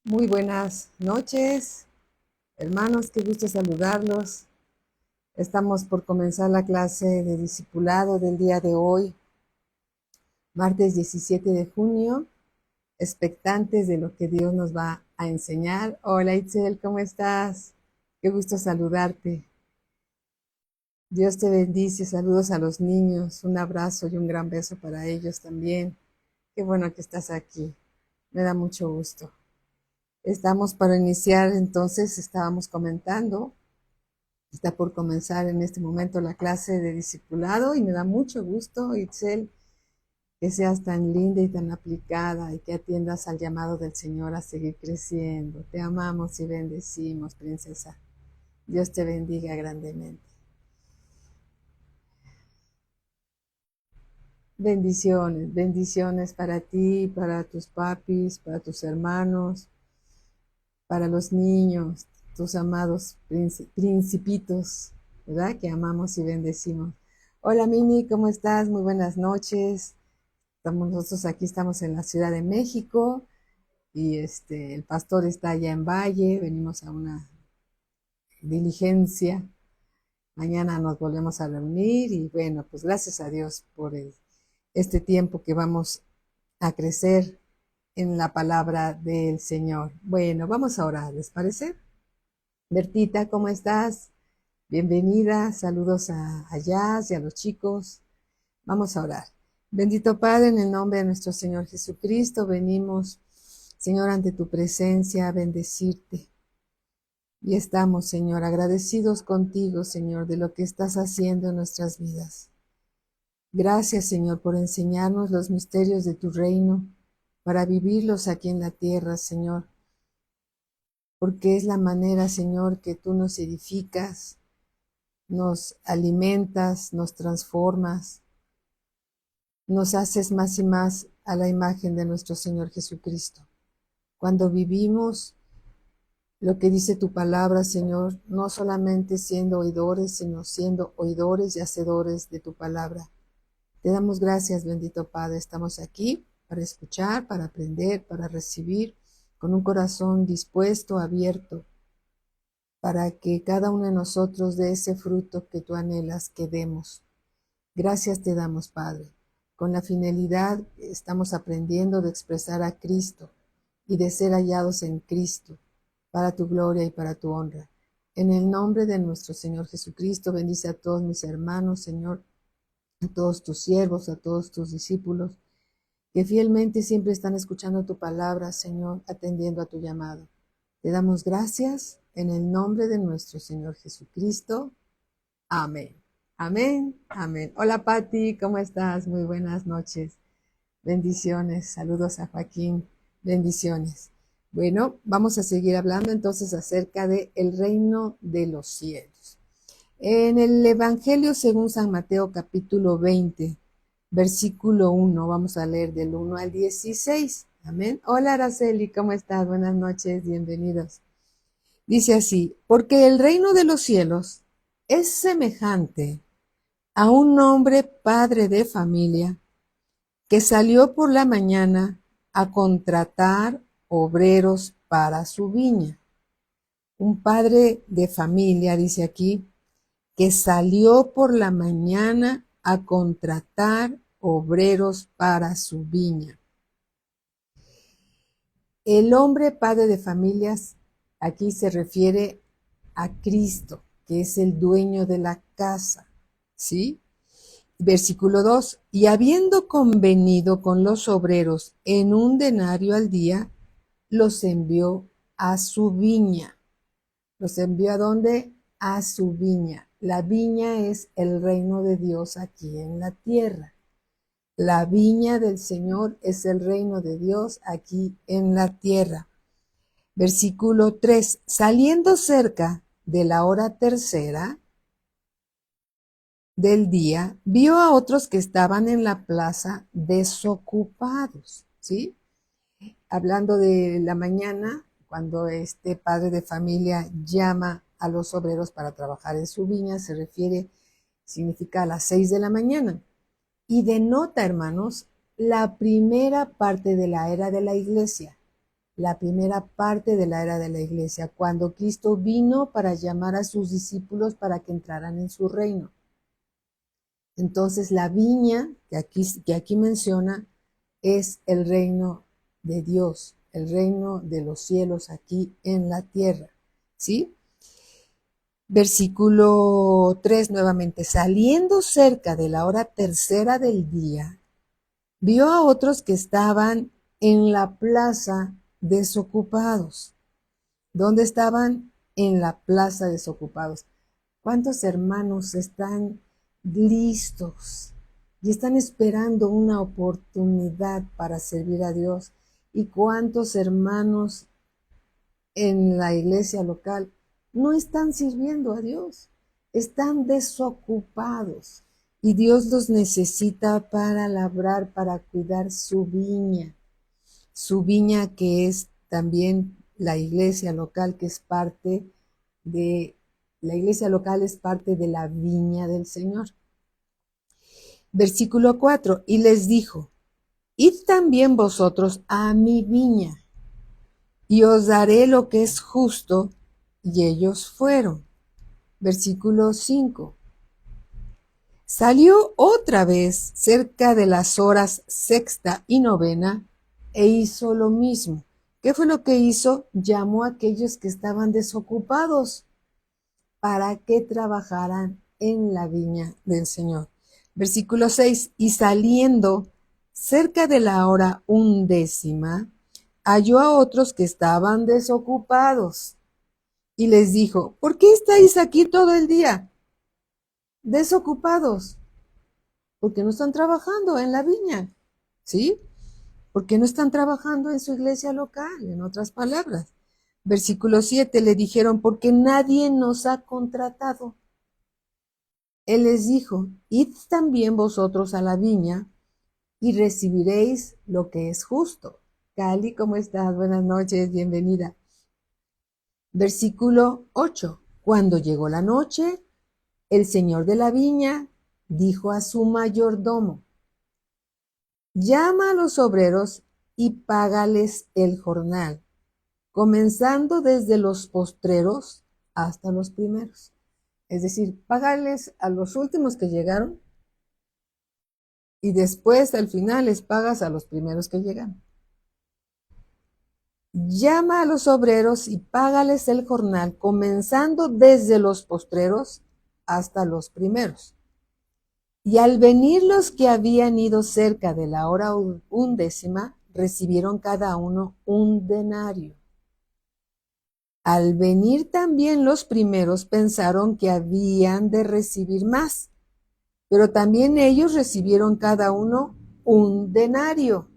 Muy buenas noches, hermanos, qué gusto saludarlos. Estamos por comenzar la clase de discipulado del día de hoy, martes 17 de junio, expectantes de lo que Dios nos va a enseñar. Hola Itzel, ¿cómo estás? Qué gusto saludarte. Dios te bendice, saludos a los niños, un abrazo y un gran beso para ellos también. Qué bueno que estás aquí, me da mucho gusto. Estamos para iniciar, entonces estábamos comentando. Está por comenzar en este momento la clase de discipulado y me da mucho gusto, Itzel, que seas tan linda y tan aplicada y que atiendas al llamado del Señor a seguir creciendo. Te amamos y bendecimos, princesa. Dios te bendiga grandemente. Bendiciones, bendiciones para ti, para tus papis, para tus hermanos, para los niños, tus amados principitos, ¿verdad? Que amamos y bendecimos. Hola Mini, ¿cómo estás? Muy buenas noches. Nosotros aquí estamos en la Ciudad de México y el pastor está allá en Valle, venimos a una diligencia. Mañana nos volvemos a reunir y bueno, pues gracias a Dios por este tiempo que vamos a crecer en la palabra del Señor. Bueno, vamos a orar, ¿les parece? Bertita, ¿cómo estás? Bienvenida, saludos a Jazz y a los chicos. Vamos a orar. Bendito Padre, en el nombre de nuestro Señor Jesucristo, venimos, Señor, ante tu presencia a bendecirte. Y estamos, Señor, agradecidos contigo, Señor, de lo que estás haciendo en nuestras vidas. Gracias, Señor, por enseñarnos los misterios de tu reino, para vivirlos aquí en la tierra, Señor, porque es la manera, Señor, que tú nos edificas, nos alimentas, nos transformas, nos haces más y más a la imagen de nuestro Señor Jesucristo. Cuando vivimos lo que dice tu palabra, Señor, no solamente siendo oidores, sino siendo oidores y hacedores de tu palabra. Te damos gracias, bendito Padre. Estamos aquí para escuchar, para aprender, para recibir, con un corazón dispuesto, abierto, para que cada uno de nosotros dé ese fruto que tú anhelas que demos. Gracias te damos, Padre. Con la finalidad estamos aprendiendo de expresar a Cristo y de ser hallados en Cristo, para tu gloria y para tu honra. En el nombre de nuestro Señor Jesucristo, bendice a todos mis hermanos, Señor, a todos tus siervos, a todos tus discípulos, que fielmente siempre están escuchando tu palabra, Señor, atendiendo a tu llamado. Te damos gracias en el nombre de nuestro Señor Jesucristo. Amén. Amén. Amén. Hola Patti, ¿cómo estás? Muy buenas noches. Bendiciones. Saludos a Joaquín. Bendiciones. Bueno, vamos a seguir hablando entonces acerca de el reino de los cielos. En el Evangelio según San Mateo capítulo 20, versículo 1, vamos a leer del 1 al 16. Amén. Hola Araceli, ¿cómo estás? Buenas noches, bienvenidos. Dice así, porque el reino de los cielos es semejante a un hombre padre de familia que salió por la mañana a contratar obreros para su viña. Un padre de familia, dice aquí, que salió por la mañana a contratar obreros para su viña. El hombre padre de familias aquí se refiere a Cristo, que es el dueño de la casa, ¿sí? Versículo 2, y habiendo convenido con los obreros en un denario al día, los envió a su viña. ¿Los envió a dónde? A su viña. La viña es el reino de Dios aquí en la tierra. La viña del Señor es el reino de Dios aquí en la tierra. Versículo 3, saliendo cerca de la hora tercera del día, vio a otros que estaban en la plaza desocupados, ¿sí? Hablando de la mañana, cuando este padre de familia llama a los obreros para trabajar en su viña, se refiere, significa a las 6 de la mañana. Y denota, hermanos, la primera parte de la era de la iglesia. la primera parte de la era de la iglesia, cuando Cristo vino para llamar a sus discípulos para que entraran en su reino. Entonces la viña que aquí menciona es el reino de Dios, el reino de los cielos aquí en la tierra, ¿sí? Versículo 3 nuevamente, saliendo cerca de la hora tercera del día, vio a otros que estaban en la plaza desocupados. ¿Dónde estaban? En la plaza desocupados. ¿Cuántos hermanos están listos y están esperando una oportunidad para servir a Dios? ¿Y cuántos hermanos en la iglesia local no están sirviendo a Dios? Están desocupados y Dios los necesita para labrar, para cuidar su viña que es también la iglesia local, que es parte de la iglesia local, es parte de la viña del Señor. Versículo 4, y les dijo, id también vosotros a mi viña, y os daré lo que es justo, y ellos fueron. Versículo 5, salió otra vez cerca de las horas sexta y novena, e hizo lo mismo. ¿Qué fue lo que hizo? Llamó a aquellos que estaban desocupados para que trabajaran en la viña del Señor. Versículo 6, y saliendo cerca de la hora 11, halló a otros que estaban desocupados y les dijo, ¿por qué estáis aquí todo el día? Desocupados, porque no están trabajando en la viña, ¿sí? Porque no están trabajando en su iglesia local, en otras palabras. Versículo 7, le dijeron, porque nadie nos ha contratado. Él les dijo, id también vosotros a la viña y recibiréis lo que es justo. Cali, ¿cómo estás? Buenas noches, bienvenida. Versículo 8. Cuando llegó la noche, el señor de la viña dijo a su mayordomo, llama a los obreros y págales el jornal, comenzando desde los postreros hasta los primeros. Es decir, págales a los últimos que llegaron y después al final les pagas a los primeros que llegan. Llama a los obreros y págales el jornal, comenzando desde los postreros hasta los primeros. Y al venir los que habían ido cerca de la hora 11, recibieron cada uno un denario. Al venir también los primeros pensaron que habían de recibir más, pero también ellos recibieron cada uno un denario.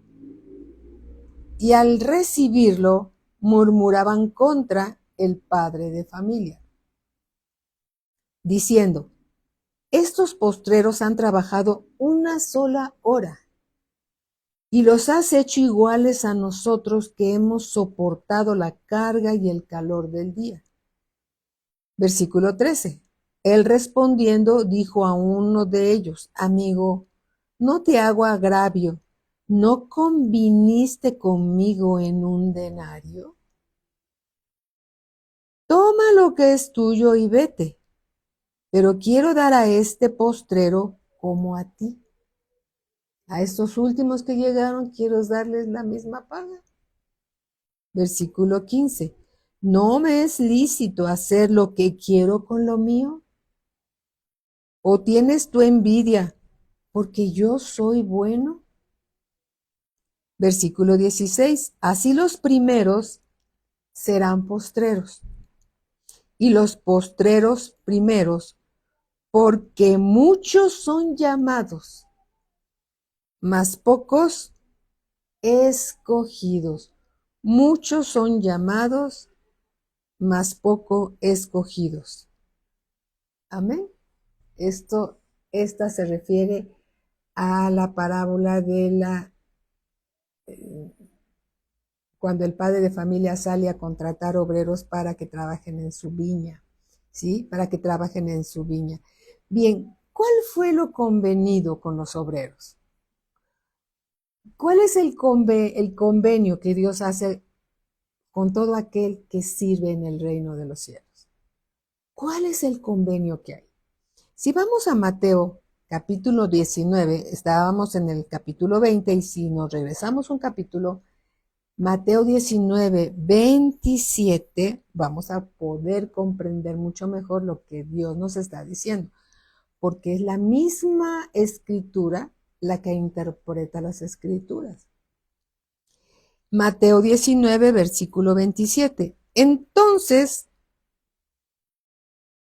Y al recibirlo murmuraban contra el padre de familia, diciendo, estos postreros han trabajado una sola hora y los has hecho iguales a nosotros que hemos soportado la carga y el calor del día. Versículo 13. Él respondiendo dijo a uno de ellos, amigo, no te hago agravio, ¿no conviniste conmigo en un denario? Toma lo que es tuyo y vete, pero quiero dar a este postrero como a ti. A estos últimos que llegaron quiero darles la misma paga. Versículo 15. ¿No me es lícito hacer lo que quiero con lo mío? ¿O tienes tu envidia porque yo soy bueno? Versículo 16. Así los primeros serán postreros y los postreros primeros, porque muchos son llamados, mas pocos escogidos. Muchos son llamados, mas poco escogidos. Amén. Esta se refiere a la parábola de cuando el padre de familia sale a contratar obreros para que trabajen en su viña, ¿sí? Para que trabajen en su viña. Bien, ¿cuál fue lo convenido con los obreros? ¿Cuál es el convenio que Dios hace con todo aquel que sirve en el reino de los cielos. ¿Cuál es el convenio que hay? Si vamos a Mateo capítulo 19, estábamos en el capítulo 20 y si nos regresamos un capítulo, Mateo 19, 27, vamos a poder comprender mucho mejor lo que Dios nos está diciendo, porque es la misma escritura la que interpreta las escrituras. Mateo 19, versículo 27. Entonces,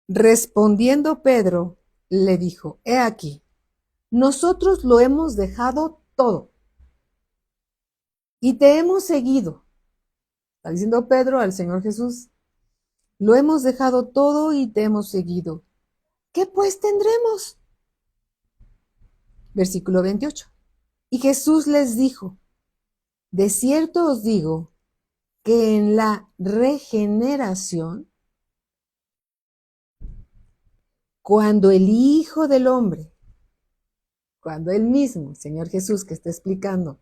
respondiendo Pedro, le dijo, he aquí, nosotros lo hemos dejado todo y te hemos seguido. Está diciendo Pedro al Señor Jesús, lo hemos dejado todo y te hemos seguido. ¿Qué pues tendremos? Versículo 28. Y Jesús les dijo, de cierto os digo que en la regeneración, cuando el Hijo del Hombre, cuando Él mismo, Señor Jesús que está explicando,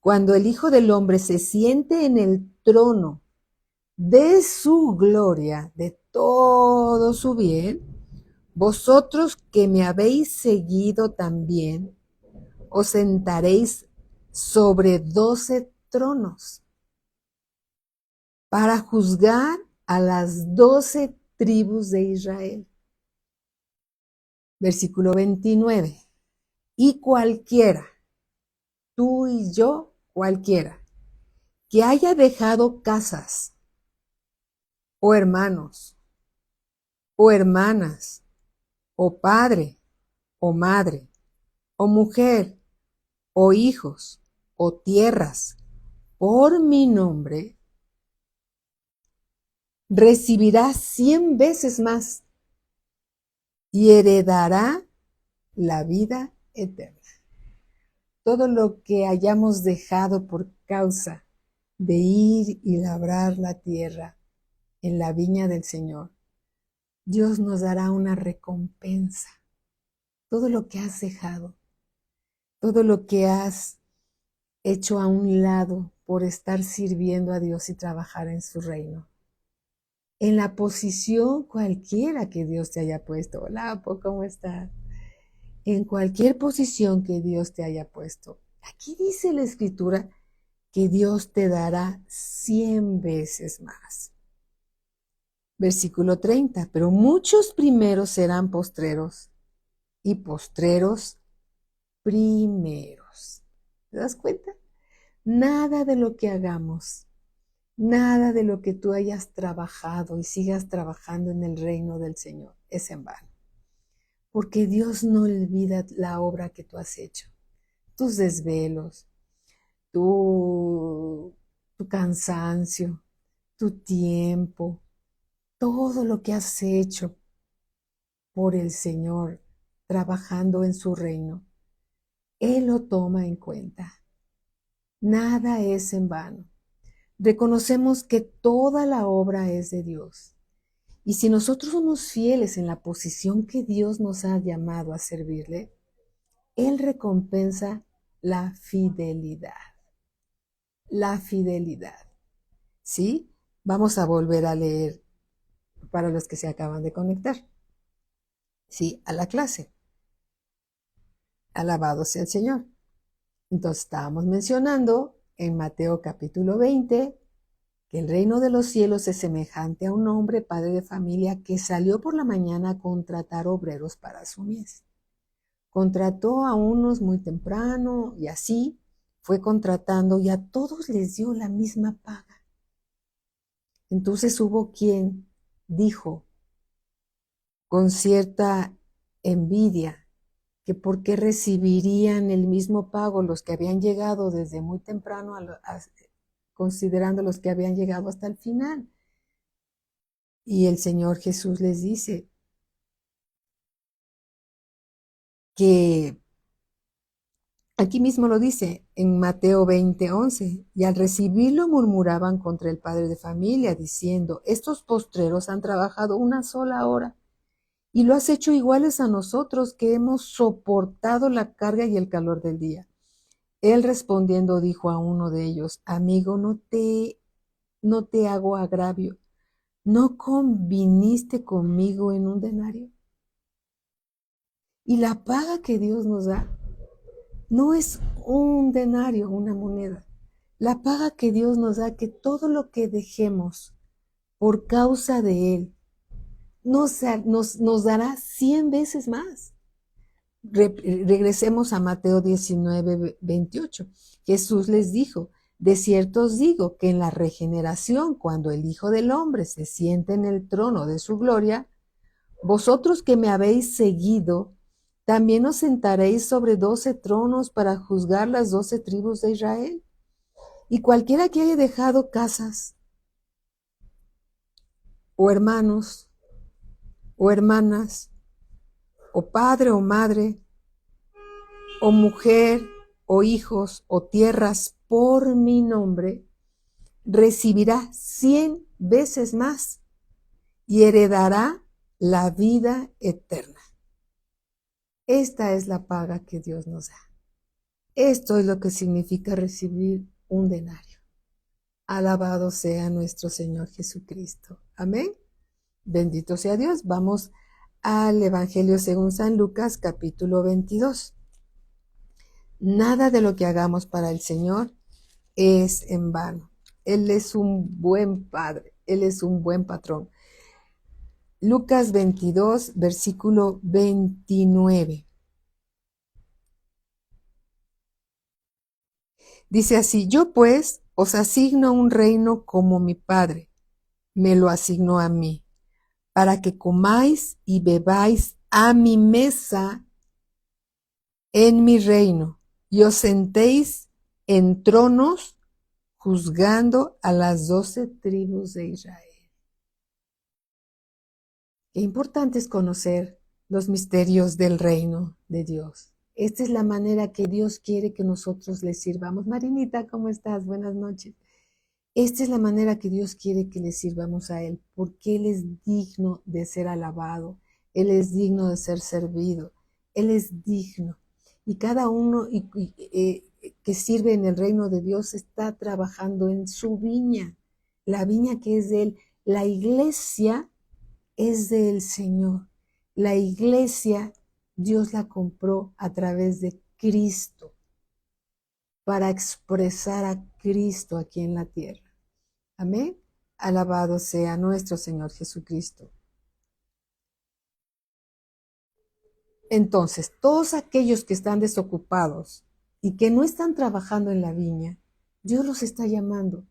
cuando el Hijo del Hombre se siente en el trono de su gloria, de todo su bien, vosotros que me habéis seguido también, os sentaréis sobre 12 tronos para juzgar a las 12 tribus de Israel. Versículo 29. Y cualquiera, tú y yo, cualquiera, que haya dejado casas, o hermanos, o hermanas, o padre, o madre, o mujer, o hijos, o tierras, por mi nombre, recibirá 100 veces más y heredará la vida eterna. Todo lo que hayamos dejado por causa de ir y labrar la tierra en la viña del Señor, Dios nos dará una recompensa. Todo lo que has dejado, todo lo que has hecho a un lado por estar sirviendo a Dios y trabajar en su reino. En la posición cualquiera que Dios te haya puesto. Hola, Apo, ¿cómo estás? En cualquier posición que Dios te haya puesto. Aquí dice la Escritura que Dios te dará 100 veces más. Versículo 30. Pero muchos primeros serán postreros y postreros primeros. ¿Te das cuenta? Nada de lo que hagamos, nada de lo que tú hayas trabajado y sigas trabajando en el reino del Señor es en vano. Porque Dios no olvida la obra que tú has hecho, tus desvelos, tu cansancio, tu tiempo, todo lo que has hecho por el Señor, trabajando en su reino. Él lo toma en cuenta. Nada es en vano. Reconocemos que toda la obra es de Dios. Y si nosotros somos fieles en la posición que Dios nos ha llamado a servirle, Él recompensa la fidelidad. La fidelidad. ¿Sí? Vamos a volver a leer para los que se acaban de conectar. ¿Sí? A la clase. Alabado sea el Señor. Entonces estábamos mencionando en Mateo capítulo 20 que el reino de los cielos es semejante a un hombre, padre de familia, que salió por la mañana a contratar obreros para su mies. Contrató a unos muy temprano y así fue contratando y a todos les dio la misma paga. Entonces hubo quien dijo con cierta envidia que por qué recibirían el mismo pago los que habían llegado desde muy temprano, considerando los que habían llegado hasta el final. Y el Señor Jesús les dice que, aquí mismo lo dice en Mateo 20:11, y al recibirlo murmuraban contra el padre de familia, diciendo, estos postreros han trabajado una sola hora y lo has hecho iguales a nosotros que hemos soportado la carga y el calor del día. Él respondiendo dijo a uno de ellos, amigo, ¿no te no te hago agravio. ¿No conviniste conmigo en un denario? Y la paga que Dios nos da no es un denario, una moneda. La paga que Dios nos da, que todo lo que dejemos por causa de Él, nos dará 100 veces más. Regresemos a Mateo 19:28. Jesús les dijo, de cierto os digo que en la regeneración, cuando el Hijo del Hombre se siente en el trono de su gloria, vosotros que me habéis seguido, también os sentaréis sobre 12 tronos para juzgar las 12 tribus de Israel. Y cualquiera que haya dejado casas, o hermanos, o hermanas, o padre o madre, o mujer, o hijos, o tierras por mi nombre, recibirá 100 veces más y heredará la vida eterna. Esta es la paga que Dios nos da. Esto es lo que significa recibir un denario. Alabado sea nuestro Señor Jesucristo. Amén. Bendito sea Dios. Vamos al Evangelio según San Lucas, capítulo 22. Nada de lo que hagamos para el Señor es en vano. Él es un buen Padre. Él es un buen patrón. Lucas 22, versículo 29. Dice así, yo pues os asigno un reino como mi Padre me lo asignó a mí, para que comáis y bebáis a mi mesa en mi reino, y os sentéis en tronos juzgando a las 12 tribus de Israel. Qué importante es conocer los misterios del reino de Dios. Esta es la manera que Dios quiere que nosotros le sirvamos. Marinita, ¿cómo estás? Buenas noches. Esta es la manera que Dios quiere que le sirvamos a Él, porque Él es digno de ser alabado, Él es digno de ser servido, Él es digno. Y cada uno que sirve en el reino de Dios está trabajando en su viña, la viña que es de Él. La iglesia es del Señor. La iglesia, Dios la compró a través de Cristo, para expresar a Cristo aquí en la tierra. Amén. Alabado sea nuestro Señor Jesucristo. Entonces, todos aquellos que están desocupados y que no están trabajando en la viña, Dios los está llamando.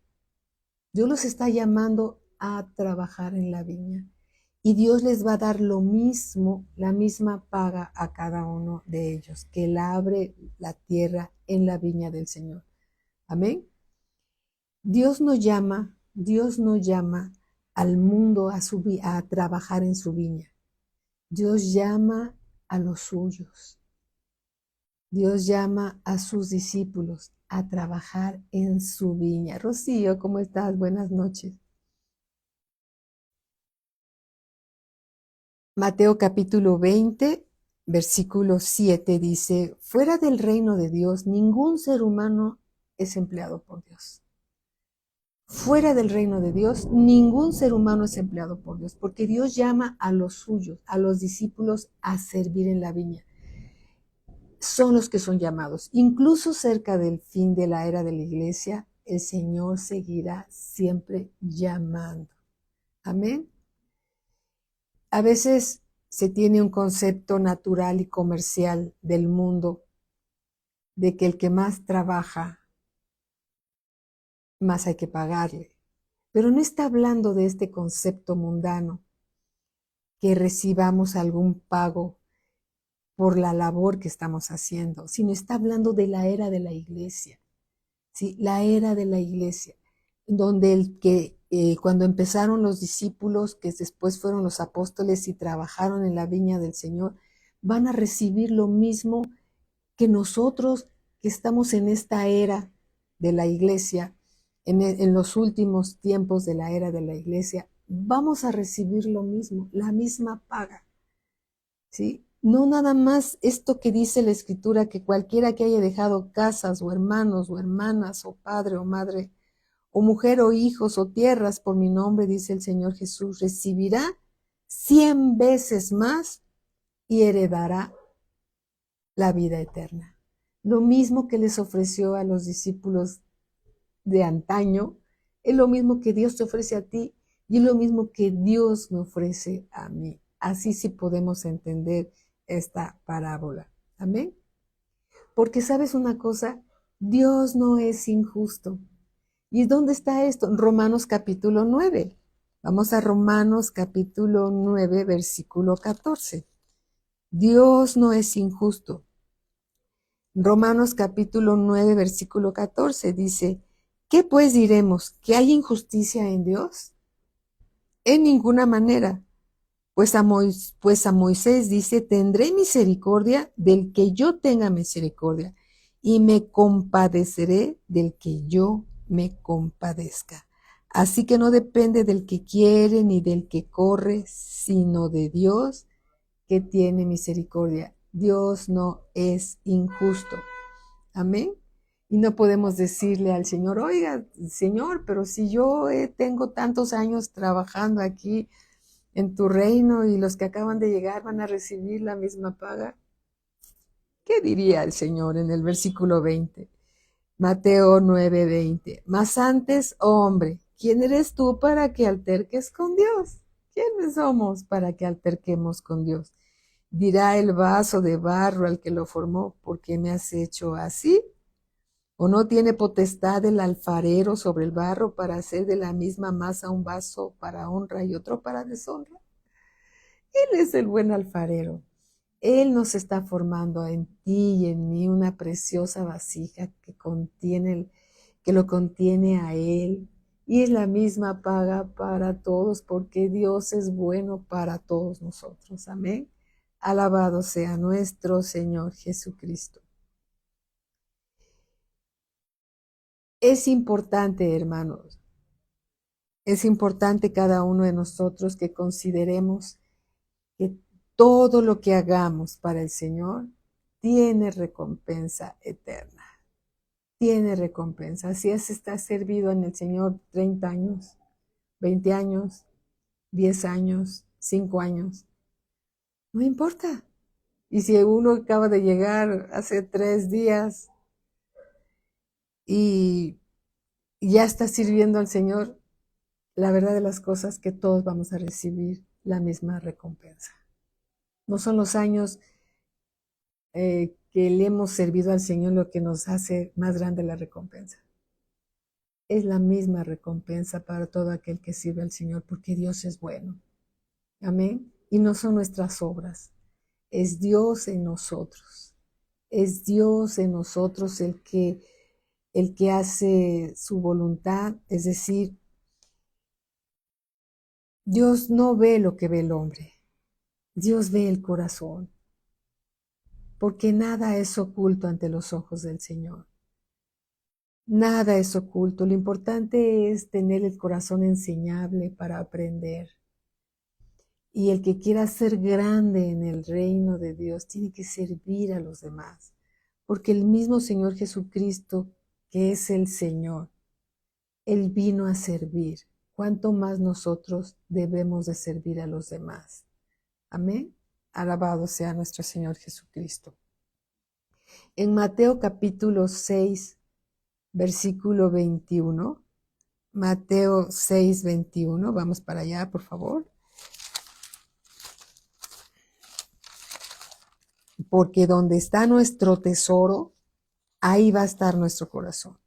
Dios los está llamando a trabajar en la viña. Y Dios les va a dar lo mismo, la misma paga a cada uno de ellos, que labre la tierra en la viña del Señor. Amén. Dios no llama al mundo a trabajar en su viña. Dios llama a los suyos. Dios llama a sus discípulos a trabajar en su viña. Rocío, ¿cómo estás? Buenas noches. Mateo capítulo 20, versículo 7 dice, fuera del reino de Dios, ningún ser humano es empleado por Dios. Fuera del reino de Dios, ningún ser humano es empleado por Dios, porque Dios llama a los suyos, a los discípulos, a servir en la viña. Son los que son llamados. Incluso cerca del fin de la era de la iglesia, el Señor seguirá siempre llamando. Amén. A veces se tiene un concepto natural y comercial del mundo de que el que más trabaja, más hay que pagarle. Pero no está hablando de este concepto mundano, que recibamos algún pago por la labor que estamos haciendo, sino está hablando de la era de la iglesia, ¿sí? La era de la iglesia, donde cuando empezaron los discípulos, que después fueron los apóstoles y trabajaron en la viña del Señor, van a recibir lo mismo que nosotros que estamos en esta era de la iglesia, en los últimos tiempos de la era de la iglesia, vamos a recibir lo mismo, la misma paga, ¿sí? No nada más esto que dice la Escritura, que cualquiera que haya dejado casas o hermanos o hermanas o padre o madre o mujer, o hijos, o tierras por mi nombre, dice el Señor Jesús, recibirá 100 veces más y heredará la vida eterna. Lo mismo que les ofreció a los discípulos de antaño, es lo mismo que Dios te ofrece a ti y es lo mismo que Dios me ofrece a mí. Así sí podemos entender esta parábola. Amén. Porque sabes una cosa, Dios no es injusto. ¿Y dónde está esto? En Romanos capítulo 9. Vamos a Romanos capítulo 9, versículo 14. Dios no es injusto. Romanos capítulo 9, versículo 14 dice, ¿qué pues diremos? ¿Que hay injusticia en Dios? En ninguna manera. Pues a Moisés dice, tendré misericordia del que yo tenga misericordia y me compadeceré del que yo me compadezca. Así que no depende del que quiere ni del que corre, sino de Dios que tiene misericordia. Dios no es injusto. Amén. Y no podemos decirle al Señor, oiga, Señor, pero si yo tengo tantos años trabajando aquí en tu reino y los que acaban de llegar van a recibir la misma paga. ¿Qué diría el Señor en el versículo 20? Mateo 9:20. Mas antes, oh hombre, ¿quién eres tú para que alterques con Dios? ¿Quiénes somos para que alterquemos con Dios? Dirá el vaso de barro al que lo formó, ¿por qué me has hecho así? ¿O no tiene potestad el alfarero sobre el barro para hacer de la misma masa un vaso para honra y otro para deshonra? Él es el buen alfarero. Él nos está formando en ti y en mí una preciosa vasija que lo contiene a Él. Y es la misma paga para todos porque Dios es bueno para todos nosotros. Amén. Alabado sea nuestro Señor Jesucristo. Es importante, hermanos, es importante cada uno de nosotros que consideremos que todo lo que hagamos para el Señor tiene recompensa eterna. Tiene recompensa. Si has estado servido en el Señor 30 años, 20 años, 10 años, 5 años, no importa. Y si uno acaba de llegar hace 3 días y ya está sirviendo al Señor, la verdad de las cosas que todos vamos a recibir la misma recompensa. No son los años que le hemos servido al Señor lo que nos hace más grande la recompensa. Es la misma recompensa para todo aquel que sirve al Señor, porque Dios es bueno. Amén. Y no son nuestras obras, es Dios en nosotros. Es Dios en nosotros el que hace su voluntad, es decir, Dios no ve lo que ve el hombre, Dios ve el corazón, porque nada es oculto ante los ojos del Señor. Nada es oculto. Lo importante es tener el corazón enseñable para aprender. Y el que quiera ser grande en el reino de Dios tiene que servir a los demás. Porque el mismo Señor Jesucristo, que es el Señor, Él vino a servir. ¿Cuánto más nosotros debemos de servir a los demás? Amén. Alabado sea nuestro Señor Jesucristo. En Mateo capítulo 6, versículo 21. Mateo 6:21. Vamos para allá, por favor. Porque donde está nuestro tesoro, ahí va a estar nuestro corazón.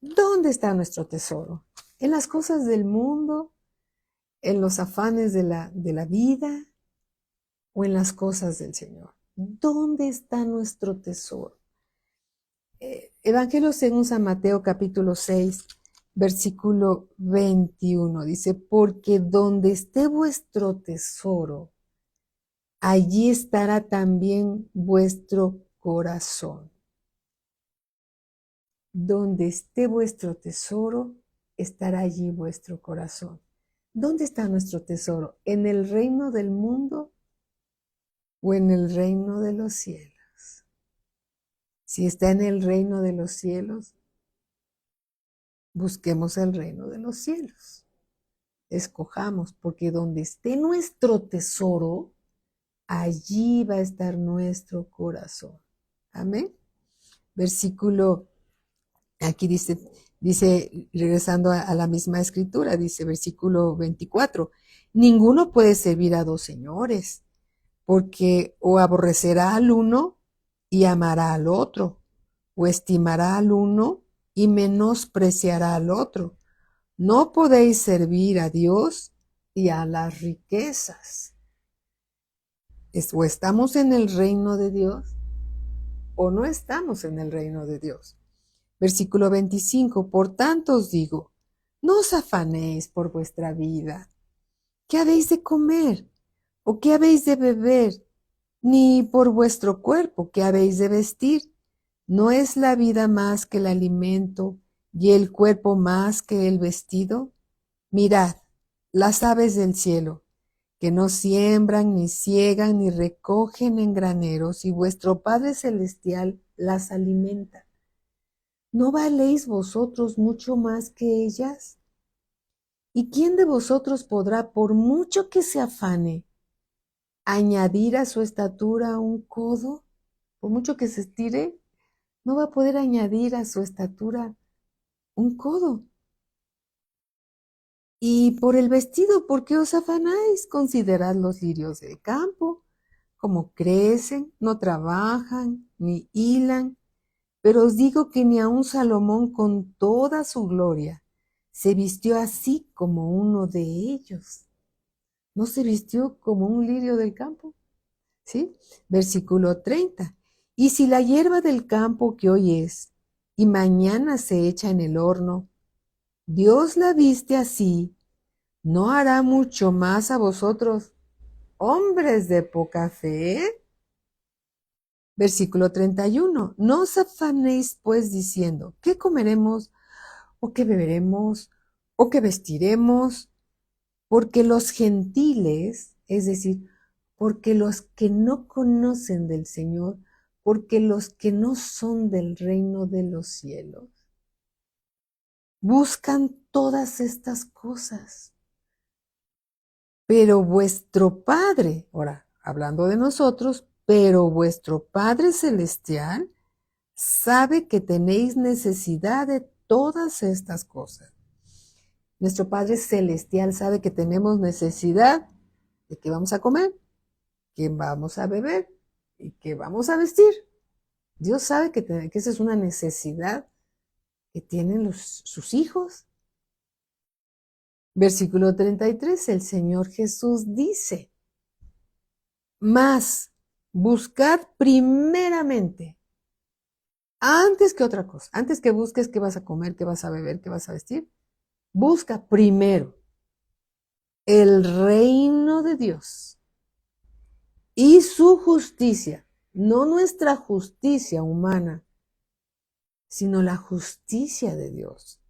¿Dónde está nuestro tesoro? ¿En las cosas del mundo? ¿En los afanes de la vida? ¿O en las cosas del Señor? ¿Dónde está nuestro tesoro? Evangelio según San Mateo capítulo 6, versículo 21. Dice, porque donde esté vuestro tesoro, allí estará también vuestro corazón. Donde esté vuestro tesoro, estará allí vuestro corazón. ¿Dónde está nuestro tesoro? ¿En el reino del mundo o en el reino de los cielos? Si está en el reino de los cielos, Busquemos el reino de los cielos. Escojamos, porque donde esté nuestro tesoro, allí va a estar nuestro corazón. Amén. Versículo, aquí dice, regresando a la misma escritura, dice versículo 24, ninguno puede servir a dos señores, porque o aborrecerá al uno y amará al otro, o estimará al uno y menospreciará al otro. No podéis servir a Dios y a las riquezas. O estamos en el reino de Dios o no estamos en el reino de Dios. Versículo 25, por tanto os digo, no os afanéis por vuestra vida. ¿Qué habéis de comer? ¿O qué habéis de beber? Ni por vuestro cuerpo, ¿qué habéis de vestir? ¿No es la vida más que el alimento y el cuerpo más que el vestido? Mirad, las aves del cielo, que no siembran, ni ciegan, ni recogen en graneros, y vuestro Padre Celestial las alimenta. ¿No valéis vosotros mucho más que ellas? ¿Y quién de vosotros podrá, por mucho que se afane, añadir a su estatura un codo? Por mucho que se estire, no va a poder añadir a su estatura un codo. Y por el vestido, ¿por qué os afanáis? Considerad los lirios del campo, como crecen, no trabajan, ni hilan. Pero os digo que ni aun Salomón con toda su gloria se vistió así como uno de ellos. ¿No se vistió como un lirio del campo? ¿Sí? Versículo 30. Y si la hierba del campo que hoy es y mañana se echa en el horno, Dios la viste así, ¿no hará mucho más a vosotros, hombres de poca fe? Versículo 31. No os afanéis pues diciendo, ¿qué comeremos o qué beberemos o qué vestiremos? Porque los gentiles, es decir, porque los que no conocen del Señor, porque los que no son del reino de los cielos, buscan todas estas cosas. Pero vuestro Padre, ahora hablando de nosotros, pero vuestro Padre Celestial sabe que tenéis necesidad de todas estas cosas. Nuestro Padre Celestial sabe que tenemos necesidad de qué vamos a comer, qué vamos a beber y qué vamos a vestir. Dios sabe que esa es una necesidad que tienen sus hijos. Versículo 33, el Señor Jesús dice, mas buscad primeramente, antes que otra cosa, antes que busques qué vas a comer, qué vas a beber, qué vas a vestir, busca primero el reino de Dios y su justicia, no nuestra justicia humana, sino la justicia de Dios.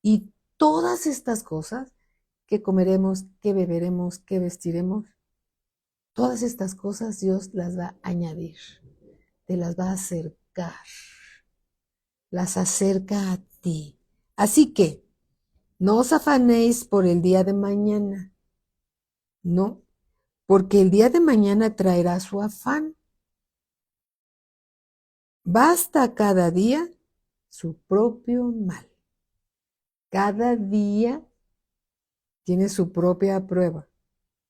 Y todas estas cosas, que comeremos, que beberemos, que vestiremos, todas estas cosas Dios las va a añadir, te las va a acercar, las acerca a ti. Así que no os afanéis por el día de mañana, no, porque el día de mañana traerá su afán. Basta cada día su propio mal. Cada día tiene su propia prueba.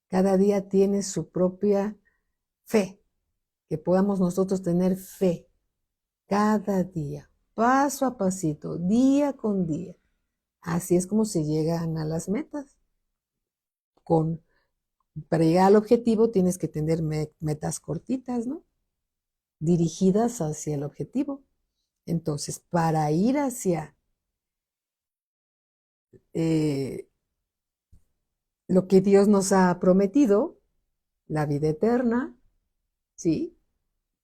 Cada día tiene su propia fe. Que podamos nosotros tener fe cada día, paso a pasito, día con día. Así es como se llegan a las metas. Para llegar al objetivo tienes que tener metas cortitas, ¿no? Dirigidas hacia el objetivo. Entonces, para ir hacia lo que Dios nos ha prometido, la vida eterna, ¿sí?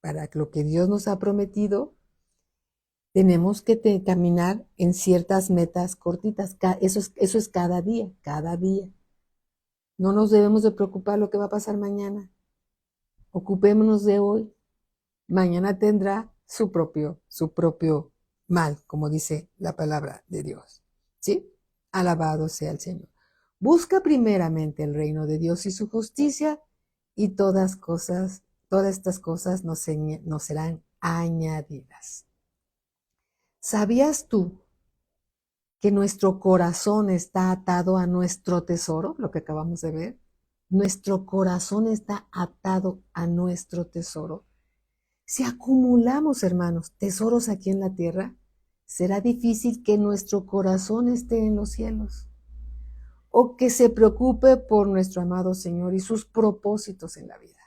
Para lo que Dios nos ha prometido, tenemos que caminar en ciertas metas cortitas. Eso es cada día, cada día. No nos debemos de preocupar lo que va a pasar mañana. Ocupémonos de hoy. Mañana tendrá su propio mal, como dice la palabra de Dios. ¿Sí? Alabado sea el Señor. Busca primeramente el reino de Dios y su justicia, y todas estas cosas nos serán añadidas. ¿Sabías tú que nuestro corazón está atado a nuestro tesoro? Lo que acabamos de ver. Nuestro corazón está atado a nuestro tesoro. Si acumulamos, hermanos, tesoros aquí en la tierra, será difícil que nuestro corazón esté en los cielos, o que se preocupe por nuestro amado Señor y sus propósitos en la vida.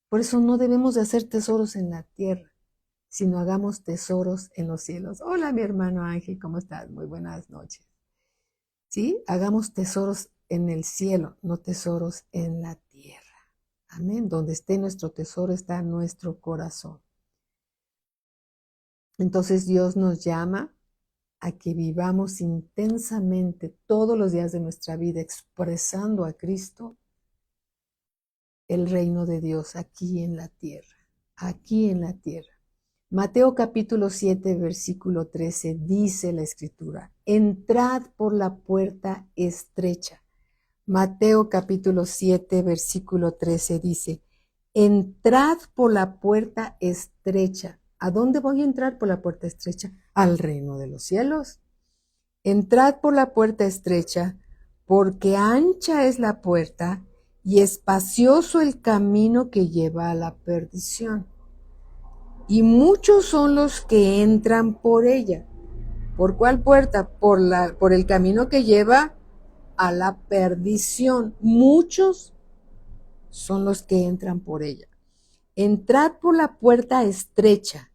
Por eso no debemos de hacer tesoros en la tierra, sino hagamos tesoros en los cielos. Hola, mi hermano Ángel, ¿cómo estás? Muy buenas noches. ¿Sí? Hagamos tesoros en el cielo, no tesoros en la tierra. Amén. Donde esté nuestro tesoro está nuestro corazón. Entonces Dios nos llama a que vivamos intensamente todos los días de nuestra vida expresando a Cristo, el reino de Dios aquí en la tierra, aquí en la tierra. Mateo capítulo 7, versículo 13 dice la Escritura: entrad por la puerta estrecha. Mateo capítulo 7, versículo 13 dice: entrad por la puerta estrecha. ¿A dónde voy a entrar por la puerta estrecha? Al reino de los cielos. Entrad por la puerta estrecha, porque ancha es la puerta y espacioso el camino que lleva a la perdición. Y muchos son los que entran por ella. ¿Por cuál puerta? Por el camino que lleva a la perdición. Muchos son los que entran por ella. Entrad por la puerta estrecha,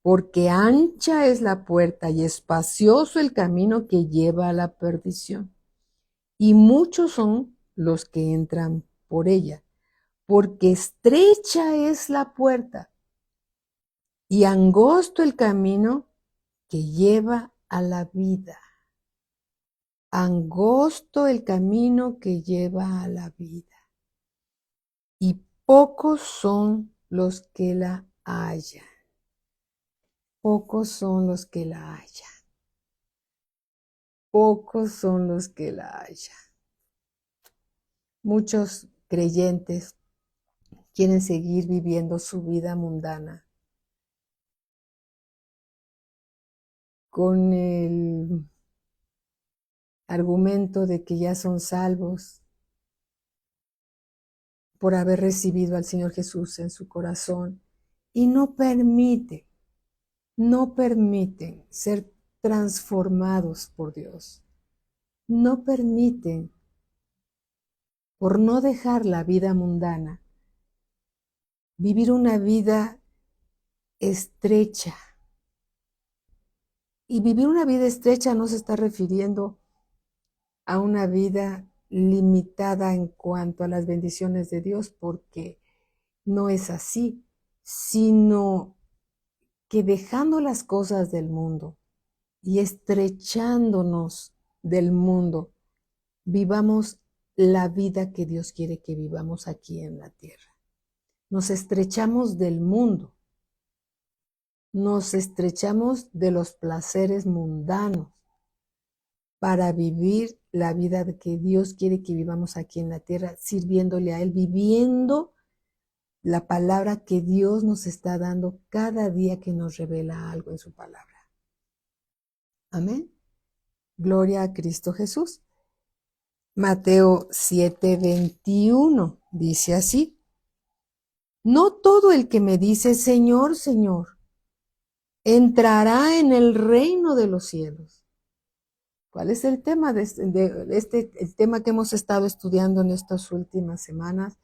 porque ancha es la puerta y espacioso el camino que lleva a la perdición. Y muchos son los que entran por ella, porque estrecha es la puerta y angosto el camino que lleva a la vida. Angosto el camino que lleva a la vida. Y pocos son los que la hallan. Pocos son los que la hallan. Pocos son los que la hallan. Muchos creyentes quieren seguir viviendo su vida mundana con el argumento de que ya son salvos por haber recibido al Señor Jesús en su corazón, y no permiten ser transformados por Dios. No permiten, por no dejar la vida mundana, vivir una vida estrecha. Y vivir una vida estrecha no se está refiriendo a una vida limitada en cuanto a las bendiciones de Dios, porque no es así, sino que dejando las cosas del mundo y estrechándonos del mundo, vivamos la vida que Dios quiere que vivamos aquí en la tierra. Nos estrechamos del mundo, nos estrechamos de los placeres mundanos para vivir la vida que Dios quiere que vivamos aquí en la tierra, sirviéndole a Él, viviendo la palabra que Dios nos está dando cada día que nos revela algo en su palabra. Amén. Gloria a Cristo Jesús. Mateo 7:21 dice así: no todo el que me dice Señor, Señor, entrará en el reino de los cielos. ¿Cuál es el tema el tema que hemos estado estudiando en estas últimas semanas?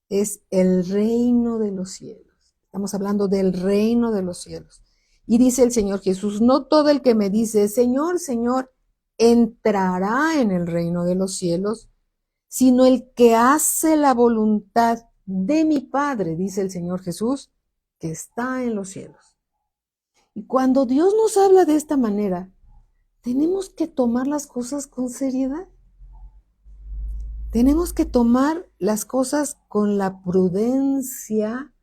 Es el reino de los cielos. Estamos hablando del reino de los cielos. Y dice el Señor Jesús: no todo el que me dice Señor, Señor, entrará en el reino de los cielos, sino el que hace la voluntad de mi Padre, dice el Señor Jesús, que está en los cielos. Y cuando Dios nos habla de esta manera, tenemos que tomar las cosas con seriedad. Tenemos que tomar las cosas con la prudencia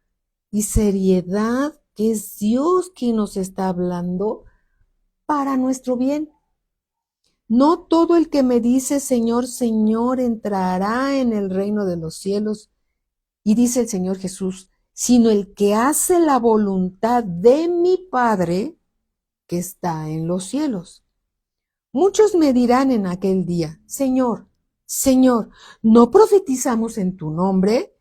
y seriedad que es Dios quien nos está hablando para nuestro bien. No todo el que me dice Señor, Señor entrará en el reino de los cielos. Y dice el Señor Jesús, sino el que hace la voluntad de mi Padre que está en los cielos. Muchos me dirán en aquel día, Señor, Señor, ¿no profetizamos en tu nombre?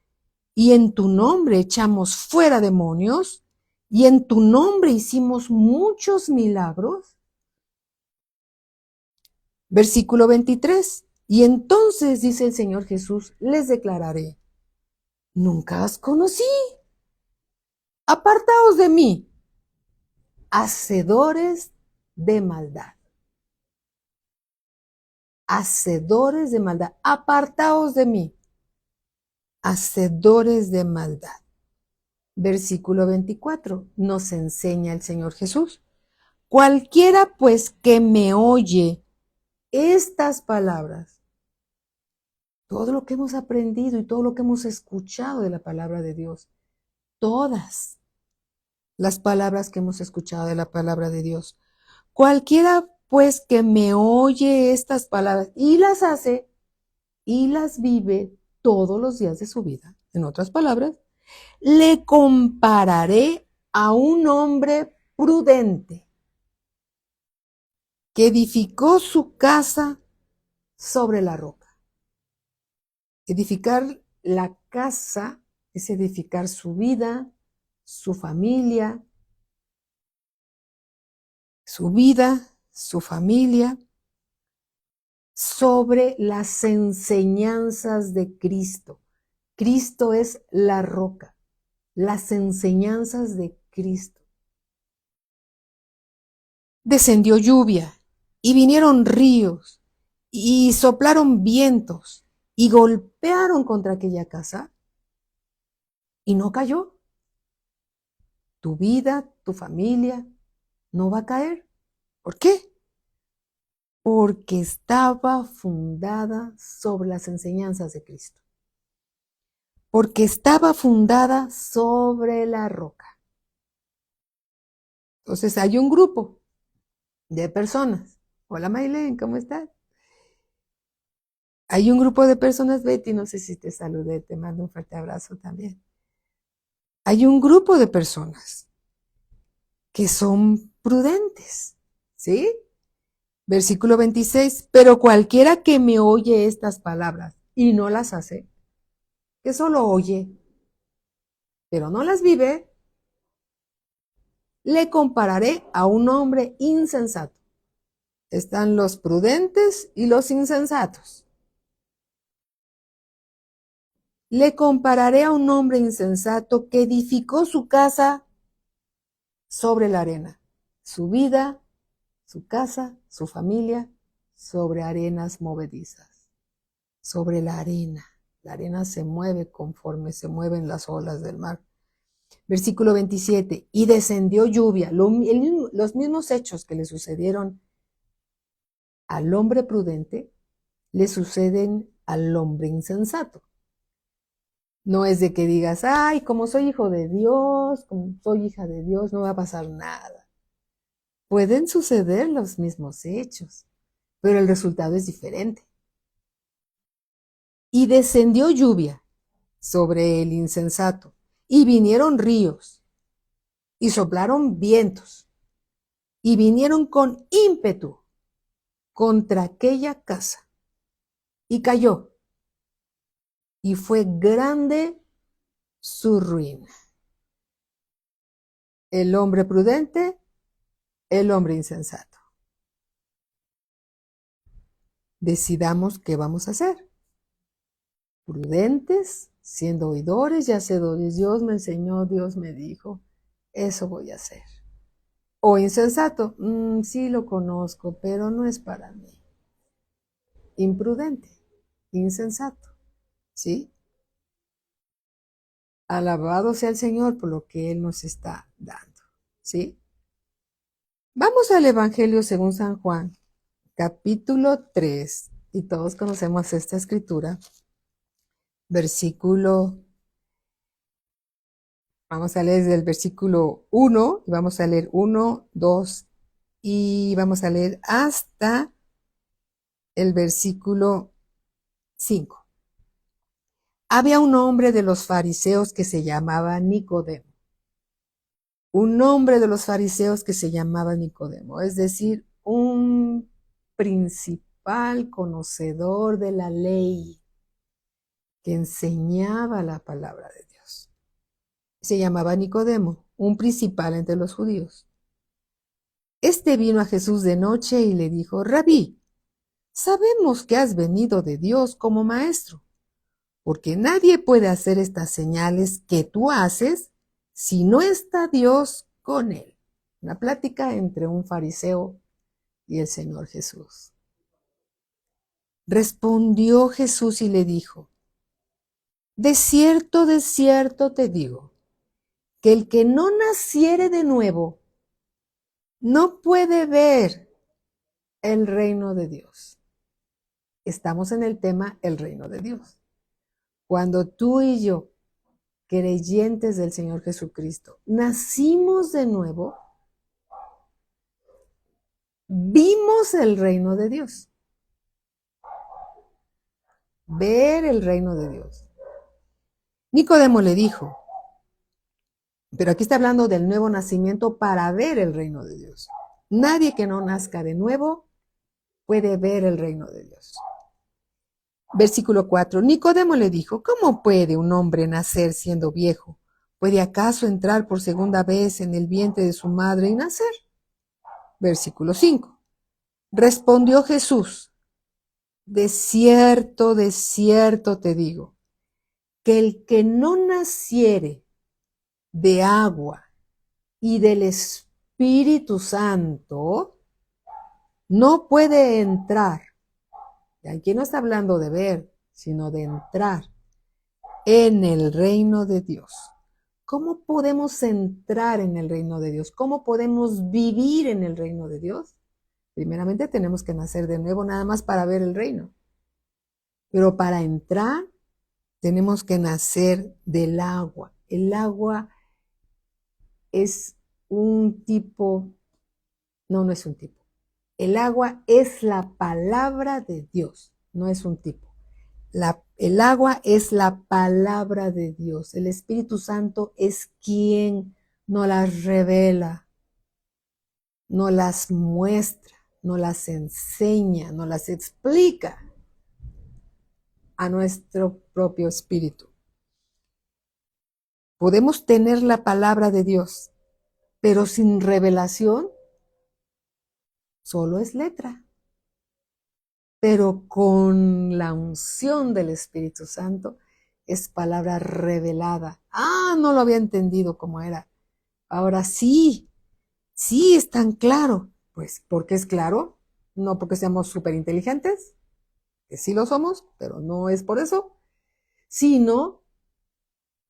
Y en tu nombre echamos fuera demonios, y en tu nombre hicimos muchos milagros. Versículo 23. Y entonces, dice el Señor Jesús, les declararé, nunca os conocí. Apartaos de mí, hacedores de maldad. Hacedores de maldad. Apartaos de mí, hacedores de maldad. Versículo 24. Nos enseña el Señor Jesús. Cualquiera pues que me oye estas palabras, todo lo que hemos aprendido y todo lo que hemos escuchado de la palabra de Dios, todas las palabras que hemos escuchado de la palabra de Dios, cualquiera pues que me oye estas palabras y las hace y las vive todos los días de su vida, en otras palabras, le compararé a un hombre prudente que edificó su casa sobre la roca. Edificar la casa es edificar su vida, su familia, sobre las enseñanzas de Cristo. Cristo es la roca, las enseñanzas de Cristo. Descendió lluvia y vinieron ríos y soplaron vientos y golpearon contra aquella casa y no cayó. Tu vida, tu familia no va a caer. ¿Por qué? Porque estaba fundada sobre las enseñanzas de Cristo. Porque estaba fundada sobre la roca. Entonces hay un grupo de personas. Hola Maylene, ¿cómo estás? Hay un grupo de personas, Betty, no sé si te saludé, te mando un fuerte abrazo también. Hay un grupo de personas que son prudentes, ¿sí? Versículo 26, pero cualquiera que me oye estas palabras y no las hace, que solo oye, pero no las vive, le compararé a un hombre insensato. Están los prudentes y los insensatos. Le compararé a un hombre insensato que edificó su casa sobre la arena, su vida, su casa, su familia, sobre arenas movedizas, sobre la arena. La arena se mueve conforme se mueven las olas del mar. Versículo 27, y descendió lluvia, los mismos hechos que le sucedieron al hombre prudente, le suceden al hombre insensato. No es de que digas, ay, como soy hijo de Dios, como soy hija de Dios, no va a pasar nada. Pueden suceder los mismos hechos, pero el resultado es diferente. Y descendió lluvia sobre el insensato, y vinieron ríos, y soplaron vientos, y vinieron con ímpetu contra aquella casa, y cayó, y fue grande su ruina. El hombre prudente, el hombre insensato. Decidamos qué vamos a hacer. Prudentes, siendo oidores y hacedores. Dios me enseñó, Dios me dijo, eso voy a hacer. O insensato, sí lo conozco, pero no es para mí. Imprudente, insensato, ¿sí? Alabado sea el Señor por lo que Él nos está dando, ¿sí? Vamos al Evangelio según San Juan, capítulo 3, y todos conocemos esta escritura, versículo, vamos a leer desde el versículo 1, y vamos a leer 1, 2, y vamos a leer hasta el versículo 5. Había un hombre de los fariseos que se llamaba Nicodemo. Un hombre de los fariseos que se llamaba Nicodemo, es decir, un principal conocedor de la ley que enseñaba la palabra de Dios. Se llamaba Nicodemo, un principal entre los judíos. Este vino a Jesús de noche y le dijo: Rabí, sabemos que has venido de Dios como maestro, porque nadie puede hacer estas señales que tú haces si no está Dios con él. Una plática entre un fariseo y el Señor Jesús. Respondió Jesús y le dijo: de cierto te digo, que el que no naciere de nuevo no puede ver el reino de Dios. Estamos en el tema el reino de Dios. Cuando tú y yo, creyentes del Señor Jesucristo, nacimos de nuevo, vimos el reino de Dios. Ver el reino de Dios. Nicodemo le dijo, pero aquí está hablando del nuevo nacimiento para ver el reino de Dios. Nadie que no nazca de nuevo puede ver el reino de Dios. Versículo 4. Nicodemo le dijo: ¿cómo puede un hombre nacer siendo viejo? ¿Puede acaso entrar por segunda vez en el vientre de su madre y nacer? Versículo 5. Respondió Jesús: de cierto te digo, que el que no naciere de agua y del Espíritu Santo no puede entrar. Y aquí no está hablando de ver, sino de entrar en el reino de Dios. ¿Cómo podemos entrar en el reino de Dios? ¿Cómo podemos vivir en el reino de Dios? Primeramente tenemos que nacer de nuevo nada más para ver el reino. Pero para entrar tenemos que nacer del agua. El agua es un tipo, no es un tipo. El agua es la palabra de Dios, no es un tipo. El agua es la palabra de Dios. El Espíritu Santo es quien nos las revela, nos las muestra, nos las enseña, nos las explica a nuestro propio espíritu. Podemos tener la palabra de Dios, pero sin revelación solo es letra. Pero con la unción del Espíritu Santo es palabra revelada. No lo había entendido cómo era. Ahora sí es tan claro. Pues, ¿por qué es claro? No porque seamos súper inteligentes, que sí lo somos, pero no es por eso, sino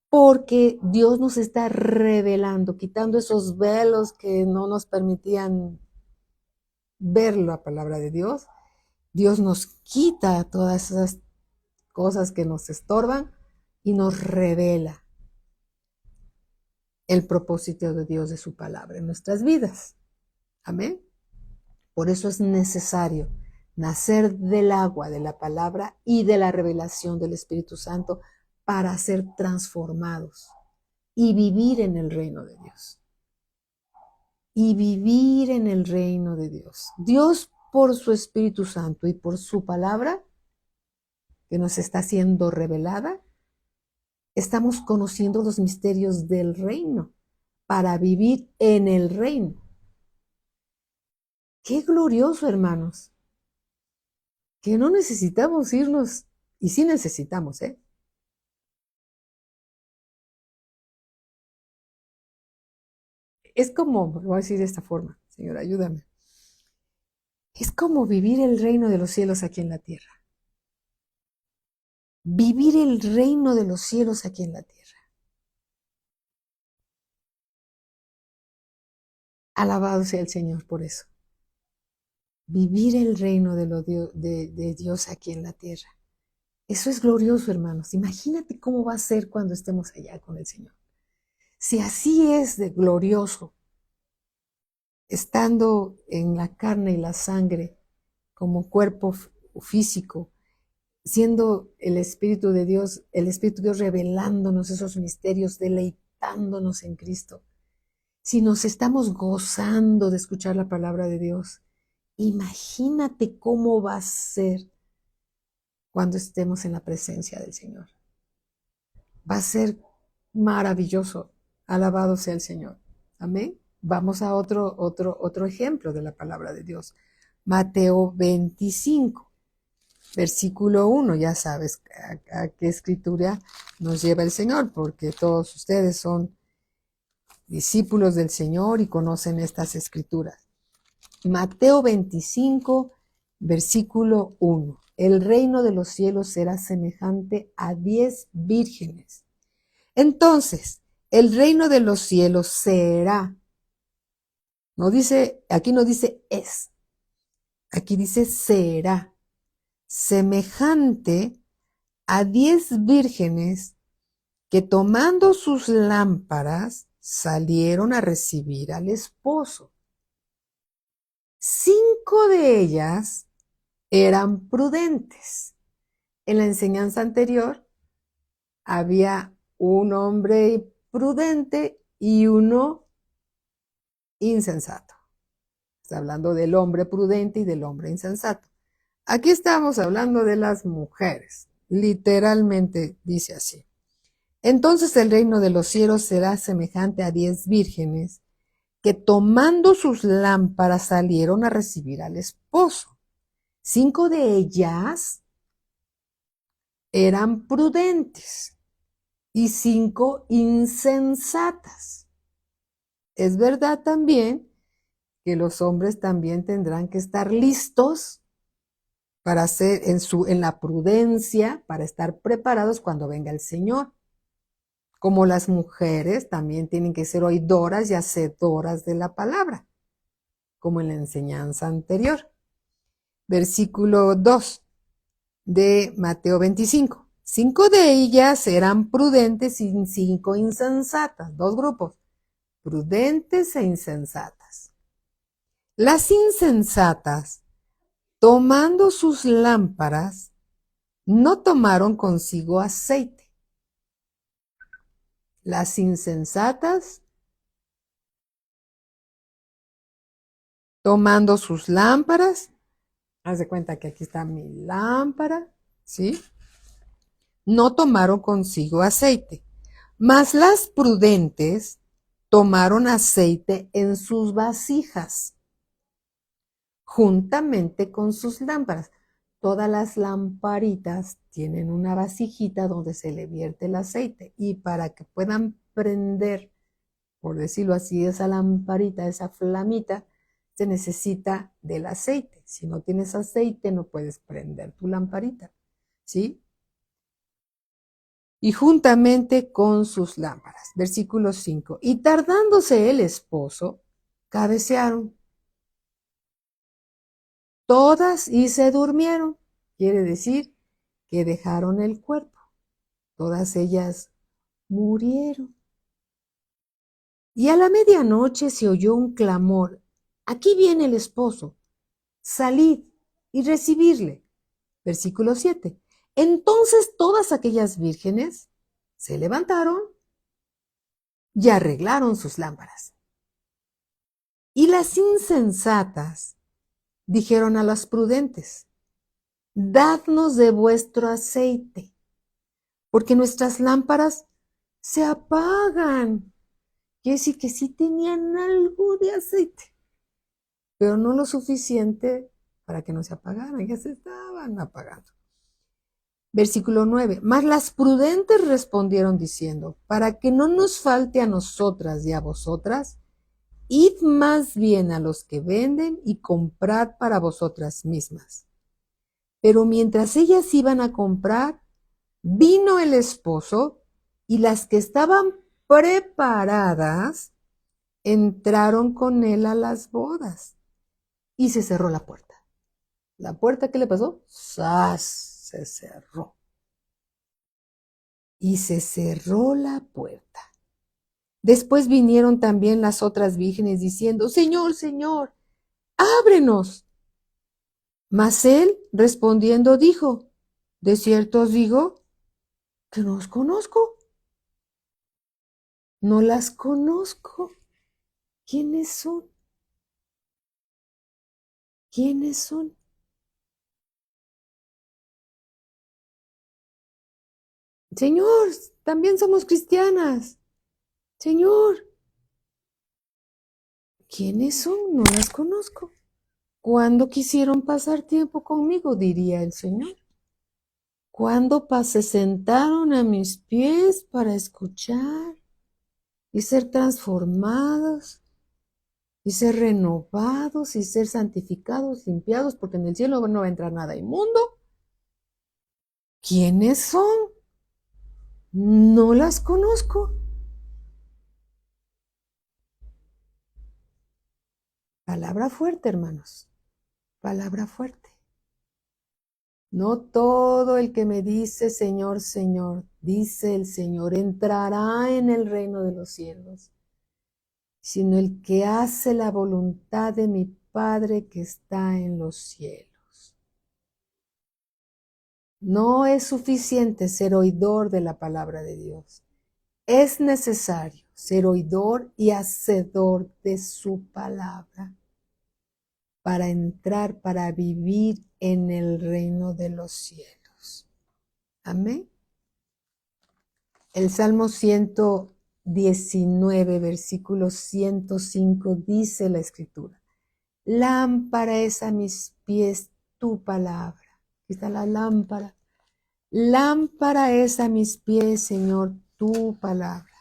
porque Dios nos está revelando, quitando esos velos que no nos permitían ver la palabra de Dios. Dios nos quita todas esas cosas que nos estorban y nos revela el propósito de Dios de su palabra en nuestras vidas. Amén. Por eso es necesario nacer del agua, de la palabra y de la revelación del Espíritu Santo para ser transformados y vivir en el reino de Dios. Y vivir en el reino de Dios. Dios, por su Espíritu Santo y por su palabra que nos está siendo revelada, estamos conociendo los misterios del reino para vivir en el reino. Qué glorioso, hermanos, que no necesitamos irnos, y sí necesitamos, Es como, lo voy a decir de esta forma, Señor, ayúdame. Es como vivir el reino de los cielos aquí en la tierra. Vivir el reino de los cielos aquí en la tierra. Alabado sea el Señor por eso. Vivir el reino de Dios aquí en la tierra. Eso es glorioso, hermanos. Imagínate cómo va a ser cuando estemos allá con el Señor. Si así es de glorioso, estando en la carne y la sangre como cuerpo físico, siendo el Espíritu de Dios revelándonos esos misterios, deleitándonos en Cristo. Si nos estamos gozando de escuchar la palabra de Dios, imagínate cómo va a ser cuando estemos en la presencia del Señor. Va a ser maravilloso. Alabado sea el Señor. Amén. Vamos a otro ejemplo de la palabra de Dios. Mateo 25, versículo 1. Ya sabes a qué escritura nos lleva el Señor, porque todos ustedes son discípulos del Señor y conocen estas escrituras. Mateo 25, versículo 1. El reino de los cielos será semejante a 10 vírgenes. Entonces, el reino de los cielos será, no dice, aquí no dice es, aquí dice será, semejante a 10 vírgenes que tomando sus lámparas salieron a recibir al esposo. 5 de ellas eran prudentes. En la enseñanza anterior había un hombre prudente y uno insensato. Está hablando del hombre prudente y del hombre insensato. Aquí estamos hablando de las mujeres. Literalmente dice así. Entonces el reino de los cielos será semejante a 10 vírgenes que tomando sus lámparas salieron a recibir al esposo. 5 de ellas eran prudentes y 5 insensatas. Es verdad también que los hombres también tendrán que estar listos para hacer en la prudencia, para estar preparados cuando venga el Señor. Como las mujeres también tienen que ser oidoras y hacedoras de la palabra, como en la enseñanza anterior. Versículo 2 de Mateo 25. 5 de ellas eran prudentes y 5 insensatas. 2 grupos, prudentes e insensatas. Las insensatas, tomando sus lámparas, no tomaron consigo aceite. Las insensatas, tomando sus lámparas, haz de cuenta que aquí está mi lámpara, ¿sí? No tomaron consigo aceite, mas las prudentes tomaron aceite en sus vasijas, juntamente con sus lámparas. Todas las lamparitas tienen una vasijita donde se le vierte el aceite y para que puedan prender, por decirlo así, esa lamparita, esa flamita, se necesita del aceite. Si no tienes aceite, no puedes prender tu lamparita, ¿sí? Y juntamente con sus lámparas. Versículo 5. Y tardándose el esposo, cabecearon todas y se durmieron. Quiere decir que dejaron el cuerpo. Todas ellas murieron. Y a la medianoche se oyó un clamor. Aquí viene el esposo. Salid y recibirle. Versículo 7. Entonces todas aquellas vírgenes se levantaron y arreglaron sus lámparas. Y las insensatas dijeron a las prudentes, dadnos de vuestro aceite, porque nuestras lámparas se apagan. Quiere decir que sí tenían algo de aceite, pero no lo suficiente para que no se apagaran, ya se estaban apagando. Versículo 9. Mas las prudentes respondieron diciendo, para que no nos falte a nosotras y a vosotras, id más bien a los que venden y comprad para vosotras mismas. Pero mientras ellas iban a comprar, vino el esposo y las que estaban preparadas entraron con él a las bodas y se cerró la puerta. ¿La puerta qué le pasó? ¡Sas! Se cerró. Y se cerró la puerta. Después vinieron también las otras vírgenes diciendo, Señor, Señor, ábrenos. Mas él respondiendo dijo, de cierto os digo que no os conozco, no las conozco. ¿Quiénes son? ¿Quiénes son? Señor, también somos cristianas. Señor, ¿quiénes son? No las conozco. ¿Cuándo quisieron pasar tiempo conmigo? Diría el Señor. ¿Cuándo se sentaron a mis pies para escuchar y ser transformados y ser renovados y ser santificados, limpiados? Porque en el cielo no va a entrar nada inmundo. ¿Quiénes son? No las conozco. Palabra fuerte, hermanos. Palabra fuerte. No todo el que me dice Señor, Señor, dice el Señor, entrará en el reino de los cielos, sino el que hace la voluntad de mi Padre que está en los cielos. No es suficiente ser oidor de la palabra de Dios. Es necesario ser oidor y hacedor de su palabra para entrar, para vivir en el reino de los cielos. Amén. El Salmo 119, versículo 105, dice la Escritura: lámpara es a mis pies tu palabra. Aquí está la lámpara. Lámpara es a mis pies, Señor, tu palabra.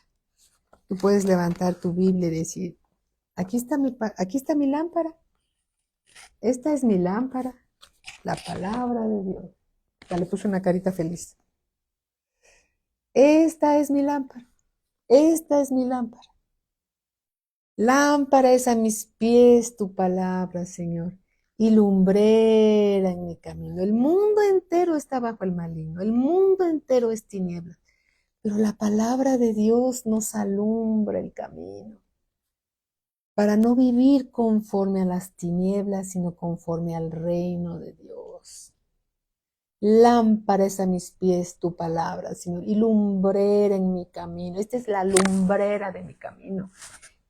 Tú puedes levantar tu Biblia y decir, aquí está mi lámpara. Esta es mi lámpara, la palabra de Dios. Ya le puse una carita feliz. Esta es mi lámpara. Esta es mi lámpara. Lámpara es a mis pies tu palabra, Señor, y lumbrera en mi camino. El mundo entero está bajo el maligno, el mundo entero es tiniebla, pero la palabra de Dios nos alumbra el camino para no vivir conforme a las tinieblas, sino conforme al reino de Dios. Lámpara es a mis pies tu palabra, Señor, y lumbrera en mi camino. Esta es la lumbrera de mi camino,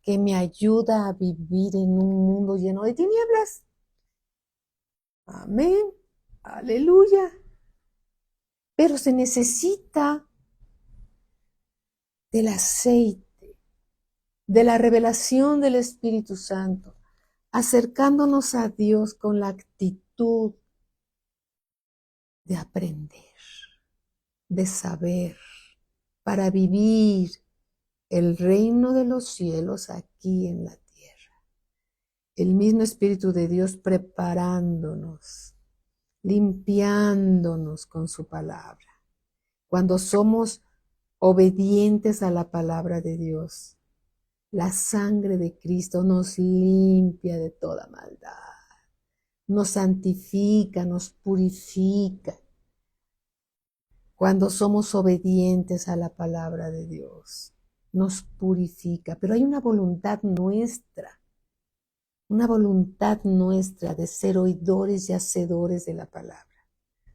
que me ayuda a vivir en un mundo lleno de tinieblas. Amén. Aleluya. Pero se necesita del aceite, de la revelación del Espíritu Santo, acercándonos a Dios con la actitud de aprender, de saber, para vivir el reino de los cielos aquí en la tierra. El mismo Espíritu de Dios preparándonos, limpiándonos con su palabra. Cuando somos obedientes a la palabra de Dios, la sangre de Cristo nos limpia de toda maldad, nos santifica, nos purifica. Cuando somos obedientes a la palabra de Dios, nos purifica. Pero hay una voluntad nuestra de ser oidores y hacedores de la palabra.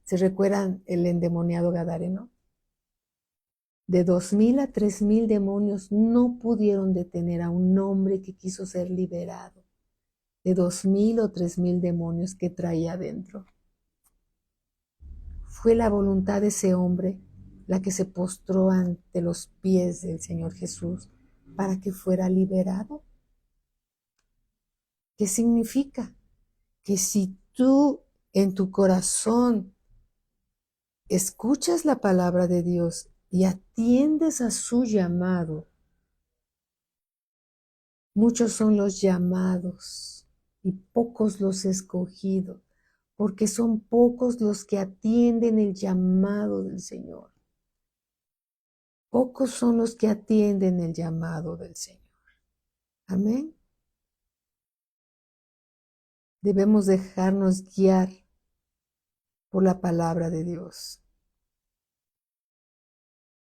¿Se recuerdan el endemoniado gadareno? De 2,000 a 3,000 demonios no pudieron detener a un hombre que quiso ser liberado de 2,000 o 3,000 demonios que traía adentro. Fue la voluntad de ese hombre la que se postró ante los pies del Señor Jesús para que fuera liberado. ¿Qué significa? Que si tú en tu corazón escuchas la palabra de Dios y atiendes a su llamado, muchos son los llamados y pocos los escogidos, porque son pocos los que atienden el llamado del Señor. Pocos son los que atienden el llamado del Señor. Amén. Debemos dejarnos guiar por la palabra de Dios.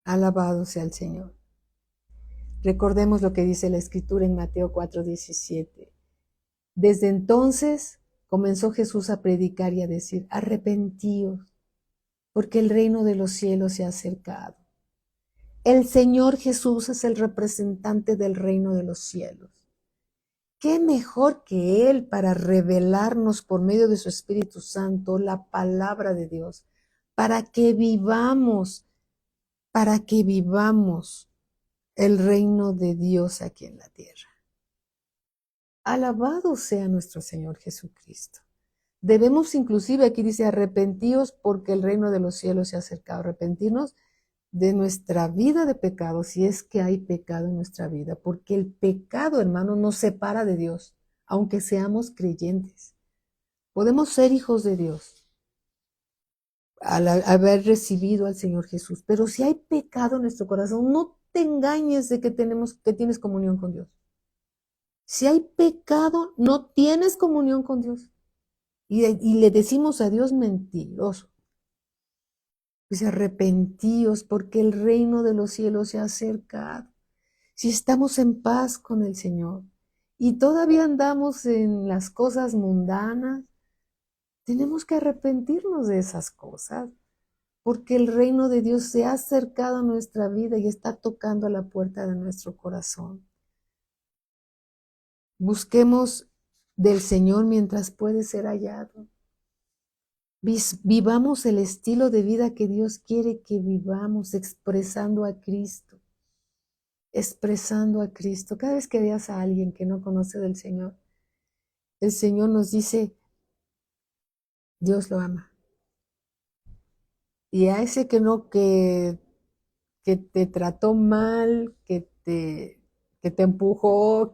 Alabado sea el Señor. Recordemos lo que dice la Escritura en Mateo 4:17. Desde entonces comenzó Jesús a predicar y a decir, arrepentíos, porque el reino de los cielos se ha acercado. El Señor Jesús es el representante del reino de los cielos. ¿Qué mejor que Él para revelarnos por medio de su Espíritu Santo la palabra de Dios, para que vivamos el reino de Dios aquí en la tierra? Alabado sea nuestro Señor Jesucristo. Debemos inclusive, aquí dice, arrepentíos porque el reino de los cielos se ha acercado. Arrepentirnos de nuestra vida de pecado, si es que hay pecado en nuestra vida, porque el pecado, hermano, nos separa de Dios, aunque seamos creyentes. Podemos ser hijos de Dios al haber recibido al Señor Jesús, pero si hay pecado en nuestro corazón, no te engañes de que tienes comunión con Dios. Si hay pecado, no tienes comunión con Dios. Y le decimos a Dios mentiroso. Pues arrepentíos porque el reino de los cielos se ha acercado. Si estamos en paz con el Señor y todavía andamos en las cosas mundanas, tenemos que arrepentirnos de esas cosas, porque el reino de Dios se ha acercado a nuestra vida y está tocando a la puerta de nuestro corazón. Busquemos del Señor mientras puede ser hallado. Vivamos el estilo de vida que Dios quiere que vivamos, expresando a Cristo. Expresando a Cristo. Cada vez que veas a alguien que no conoce del Señor, el Señor nos dice, Dios lo ama. Y a ese que te trató mal, que te empujó,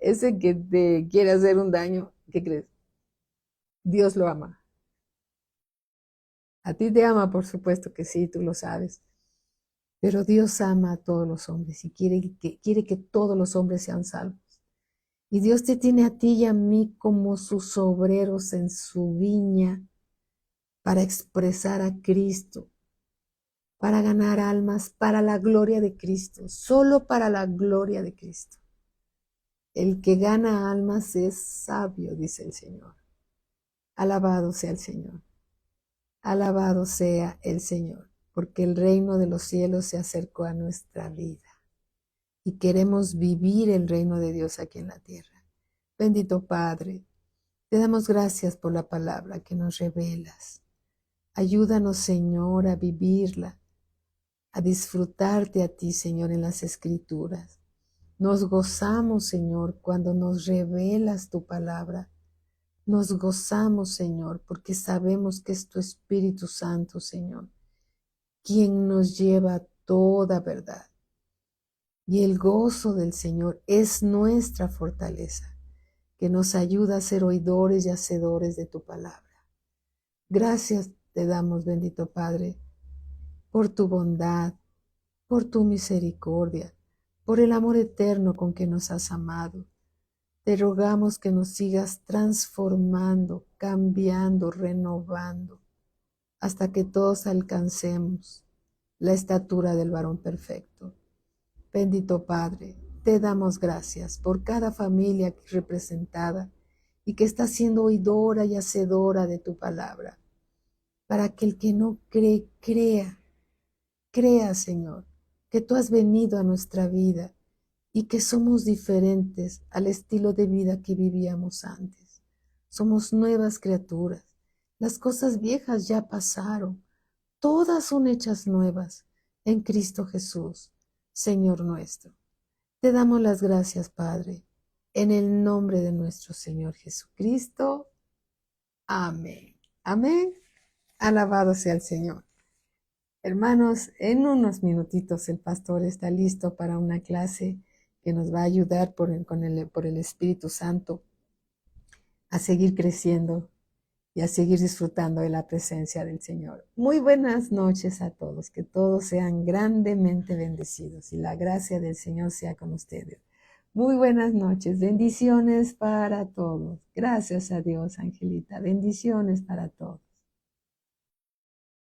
ese que te quiere hacer un daño, ¿qué crees? Dios lo ama. A ti te ama, por supuesto que sí, tú lo sabes. Pero Dios ama a todos los hombres y quiere que todos los hombres sean salvos. Y Dios te tiene a ti y a mí como sus obreros en su viña para expresar a Cristo, para ganar almas, para la gloria de Cristo, solo para la gloria de Cristo. El que gana almas es sabio, dice el Señor. Alabado sea el Señor. Alabado sea el Señor, porque el reino de los cielos se acercó a nuestra vida y queremos vivir el reino de Dios aquí en la tierra. Bendito Padre, te damos gracias por la palabra que nos revelas. Ayúdanos, Señor, a vivirla, a disfrutarte a ti, Señor, en las Escrituras. Nos gozamos, Señor, cuando nos revelas tu palabra. Nos gozamos, Señor, porque sabemos que es tu Espíritu Santo, Señor, quien nos lleva a toda verdad. Y el gozo del Señor es nuestra fortaleza, que nos ayuda a ser oidores y hacedores de tu palabra. Gracias te damos, bendito Padre, por tu bondad, por tu misericordia, por el amor eterno con que nos has amado. Te rogamos que nos sigas transformando, cambiando, renovando, hasta que todos alcancemos la estatura del varón perfecto. Bendito Padre, te damos gracias por cada familia aquí representada y que está siendo oidora y hacedora de tu palabra, para que el que no cree, crea, Señor, que tú has venido a nuestra vida y que somos diferentes al estilo de vida que vivíamos antes. Somos nuevas criaturas. Las cosas viejas ya pasaron. Todas son hechas nuevas en Cristo Jesús, Señor nuestro. Te damos las gracias, Padre, en el nombre de nuestro Señor Jesucristo. Amén. Amén. Alabado sea el Señor. Hermanos, en unos minutitos el pastor está listo para una clase que nos va a ayudar por el Espíritu Santo a seguir creciendo y a seguir disfrutando de la presencia del Señor. Muy buenas noches a todos, que todos sean grandemente bendecidos y la gracia del Señor sea con ustedes. Muy buenas noches, bendiciones para todos. Gracias a Dios, Angelita, bendiciones para todos.